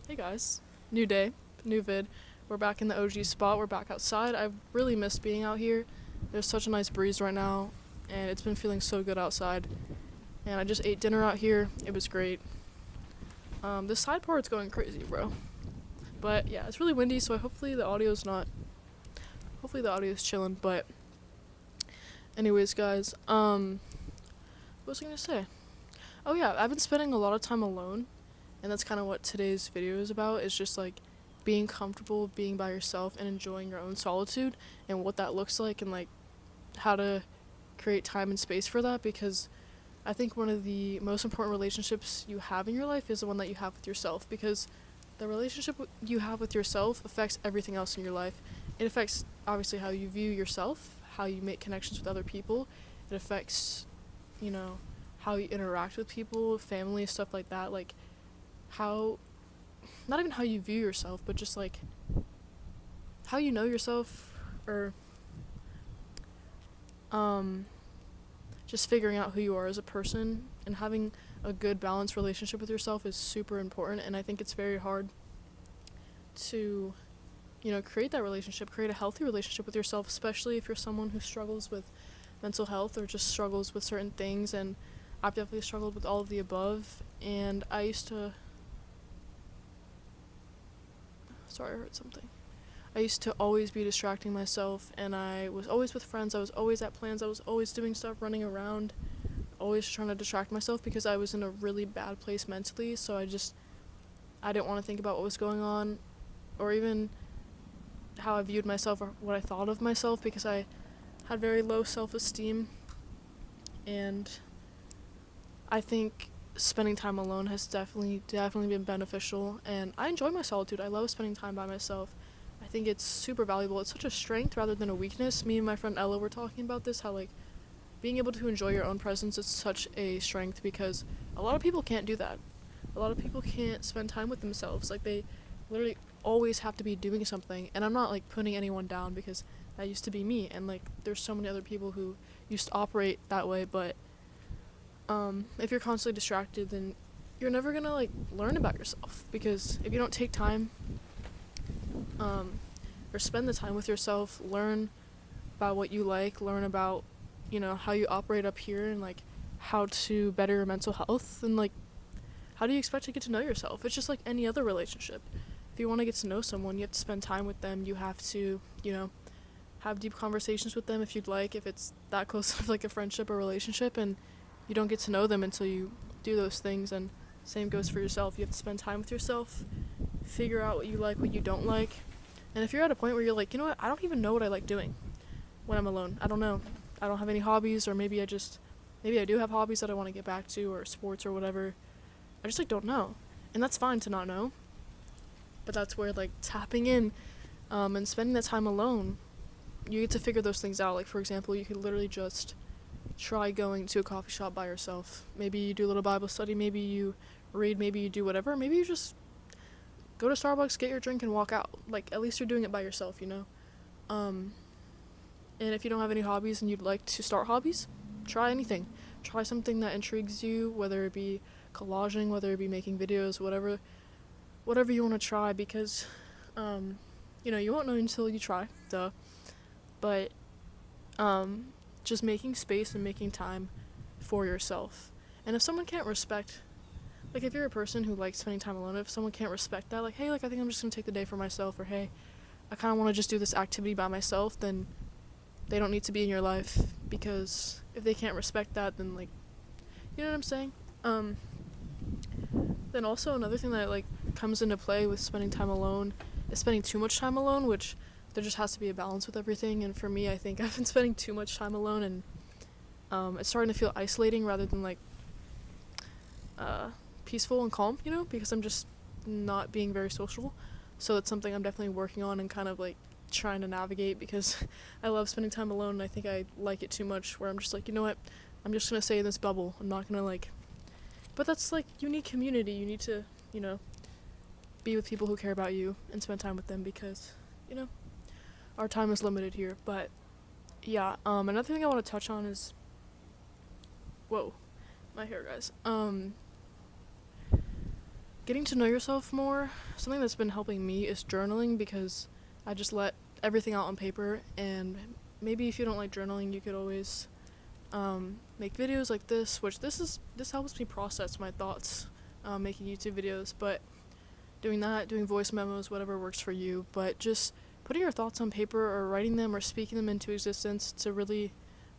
Hey guys, new day, new vid. We're back in the OG spot. We're back outside. I've really missed being out here. There's such a nice breeze right now, and it's been feeling so good outside. And I just ate dinner out here. It was great. This side part's going crazy, bro. But yeah, it's really windy, so hopefully the audio's not. Hopefully the audio's chilling. But anyways, guys. What was I gonna say? Oh yeah, I've been spending a lot of time alone, and that's kind of what today's video is about. Is just like being comfortable being by yourself and enjoying your own solitude and what that looks like and like how to create time and space for that, because I think one of the most important relationships you have in your life is the one that you have with yourself, because the relationship you have with yourself affects everything else in your life. It affects obviously how you view yourself, how you make connections with other people. It affects, you know, how you interact with people, family, stuff like that. Like how, not even how you view yourself, but just like how you know yourself, or just figuring out who you are as a person and having a good balanced relationship with yourself is super important. And I think it's very hard to, create that relationship, create a healthy relationship with yourself, especially if you're someone who struggles with mental health or just struggles with certain things. And I've definitely struggled with all of the above. And I used to, sorry, I heard something. I used to always be distracting myself, and I was always with friends, I was always at plans, I was always doing stuff, running around, always trying to distract myself because I was in a really bad place mentally. So I didn't want to think about what was going on, or even how I viewed myself or what I thought of myself, because I had very low self-esteem. And I think spending time alone has definitely been beneficial, and I enjoy my solitude. I love spending time by myself. I think it's super valuable. It's such a strength rather than a weakness. Me and my friend Ella were talking about this, how like being able to enjoy your own presence is such a strength, because a lot of people can't do that. A lot of people can't spend time with themselves. Like they literally always have to be doing something. And I'm not like putting anyone down, because that used to be me, and like there's so many other people who used to operate that way. But if you're constantly distracted, then you're never gonna like learn about yourself, because if you don't take time or spend the time with yourself, learn about what you like, learn about, how you operate up here, and like how to better your mental health, and like how do you expect to get to know yourself? It's just like any other relationship. If you want to get to know someone, you have to spend time with them. You have to, have deep conversations with them if you'd like, if it's that close of like a friendship or relationship, and you don't get to know them until you do those things. And same goes for yourself. You have to spend time with yourself, figure out what you like, what you don't like. And if you're at a point where you're like, you know what, I don't even know what I like doing when I'm alone. I don't know. I don't have any hobbies, or maybe I do have hobbies that I want to get back to, or sports or whatever. I just like don't know. And that's fine to not know. But that's where like tapping in and spending that time alone, you get to figure those things out. Like for example, you could literally just try going to a coffee shop by yourself. Maybe you do a little Bible study, maybe you read, maybe you do whatever. Maybe you just go to Starbucks, get your drink, and walk out. Like at least you're doing it by yourself, And if you don't have any hobbies and you'd like to start hobbies, try anything. Try something that intrigues you, whether it be collaging, whether it be making videos, whatever you want to try, because you won't know until you try, duh. But just making space and making time for yourself. And if someone can't respect, like if you're a person who likes spending time alone, if someone can't respect that, like, hey, like I think I'm just gonna take the day for myself, or hey, I kind of want to just do this activity by myself, then they don't need to be in your life. Because if they can't respect that, then like, you know what I'm saying? Then also another thing that like comes into play with spending time alone is spending too much time alone, which there just has to be a balance with everything. And for me, I think I've been spending too much time alone, and it's starting to feel isolating rather than like peaceful and calm, because I'm just not being very social. So it's something I'm definitely working on and kind of like trying to navigate, because I love spending time alone, and I think I like it too much, where I'm just like, you know what, I'm just gonna stay in this bubble. I'm not gonna like, but that's like, you need community. You need to, be with people who care about you and spend time with them, because, our time is limited here. But yeah, another thing I want to touch on is, whoa, my hair, guys. getting to know yourself more. Something that's been helping me is journaling, because I just let everything out on paper, and maybe if you don't like journaling, you could always make videos like this, which this helps me process my thoughts, making YouTube videos. But doing that, doing voice memos, whatever works for you, but just putting your thoughts on paper or writing them or speaking them into existence to really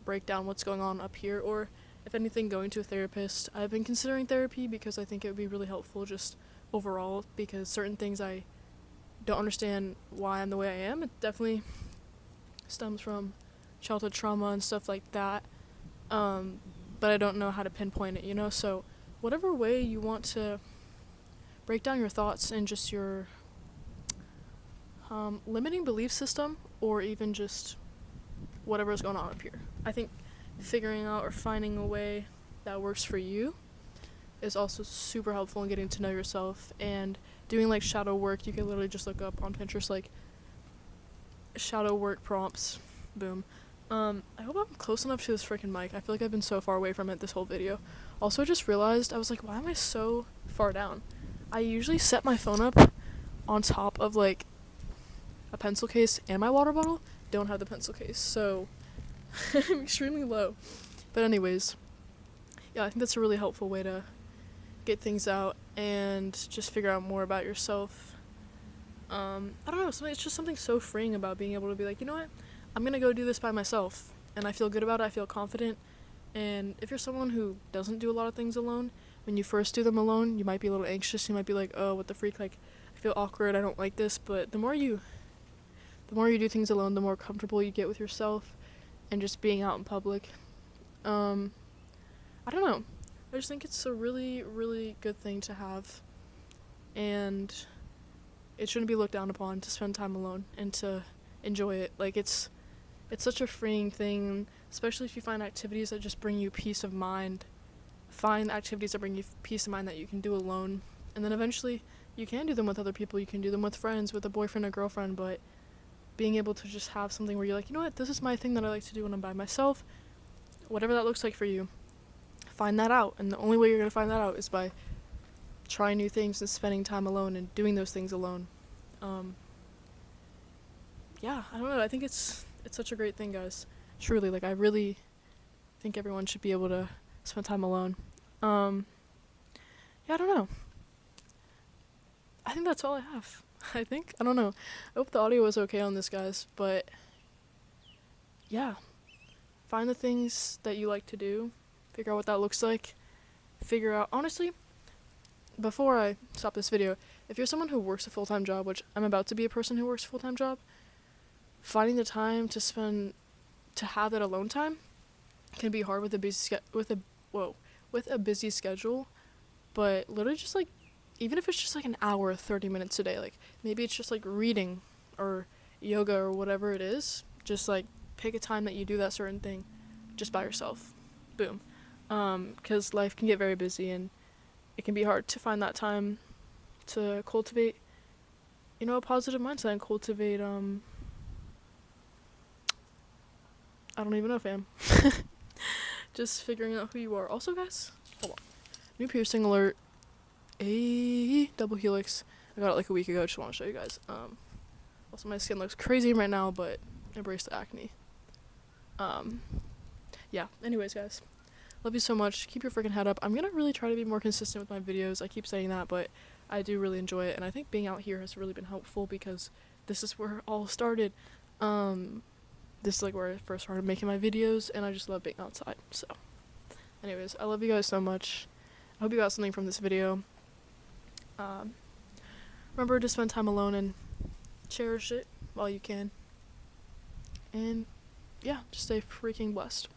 break down what's going on up here, or if anything, going to a therapist. I've been considering therapy because I think it would be really helpful just overall, because certain things I don't understand why I'm the way I am. It definitely stems from childhood trauma and stuff like that, but I don't know how to pinpoint it, so whatever way you want to break down your thoughts and just your limiting belief system, or even just whatever's going on up here. I think figuring out or finding a way that works for you is also super helpful in getting to know yourself, and doing like shadow work. You can literally just look up on Pinterest like shadow work prompts. Boom. I hope I'm close enough to this freaking mic. I feel like I've been so far away from it this whole video. Also, I just realized, I was like, why am I so far down? I usually set my phone up on top of like a pencil case, and my water bottle don't have the pencil case, so I'm extremely low. But anyways, yeah, I think that's a really helpful way to get things out and just figure out more about yourself. I don't know, it's just something so freeing about being able to be like, you know what, I'm gonna go do this by myself, and I feel good about it, I feel confident. And if you're someone who doesn't do a lot of things alone, when you first do them alone, you might be a little anxious, you might be like, oh, what the freak, like, I feel awkward, I don't like this. But the more you do things alone, the more comfortable you get with yourself and just being out in public. I don't know, I just think it's a really, really good thing to have, and it shouldn't be looked down upon to spend time alone and to enjoy it. Like, it's such a freeing thing, especially if you find activities that just bring you peace of mind. Find activities that bring you peace of mind that you can do alone, and then eventually you can do them with other people. You can do them with friends, with a boyfriend or girlfriend, but being able to just have something where you're like, you know what, this is my thing that I like to do when I'm by myself, whatever that looks like for you, find that out. And the only way you're going to find that out is by trying new things and spending time alone and doing those things alone. Yeah, I don't know, I think it's such a great thing, guys. Truly, like, I really think everyone should be able to spend time alone. Yeah, I don't know. I think that's all I have. I don't know. I hope the audio was okay on this, guys, but yeah. Find the things that you like to do. Figure out what that looks like. Figure out, honestly, before I stop this video, if you're someone who works a full-time job, which I'm about to be a person who works a full-time job, finding the time to have that alone time can be hard with a busy schedule, but literally just like, even if it's just like an hour, 30 minutes a day, like maybe it's just like reading or yoga or whatever it is, just like pick a time that you do that certain thing just by yourself. Boom. 'Cause life can get very busy, and it can be hard to find that time to cultivate, a positive mindset, and cultivate, I don't even know, fam. Just figuring out who you are. Also, guys, hold on. New piercing alert. A double helix. I got it like a week ago. Just want to show you guys. Also, my skin looks crazy right now, but embrace the acne. Yeah. Anyways, guys, love you so much. Keep your freaking head up. I'm gonna really try to be more consistent with my videos. I keep saying that, but I do really enjoy it, and I think being out here has really been helpful, because this is where it all started. This is like where I first started making my videos, and I just love being outside. So, anyways, I love you guys so much. I hope you got something from this video. Remember to spend time alone and cherish it while you can. And yeah, just stay freaking blessed.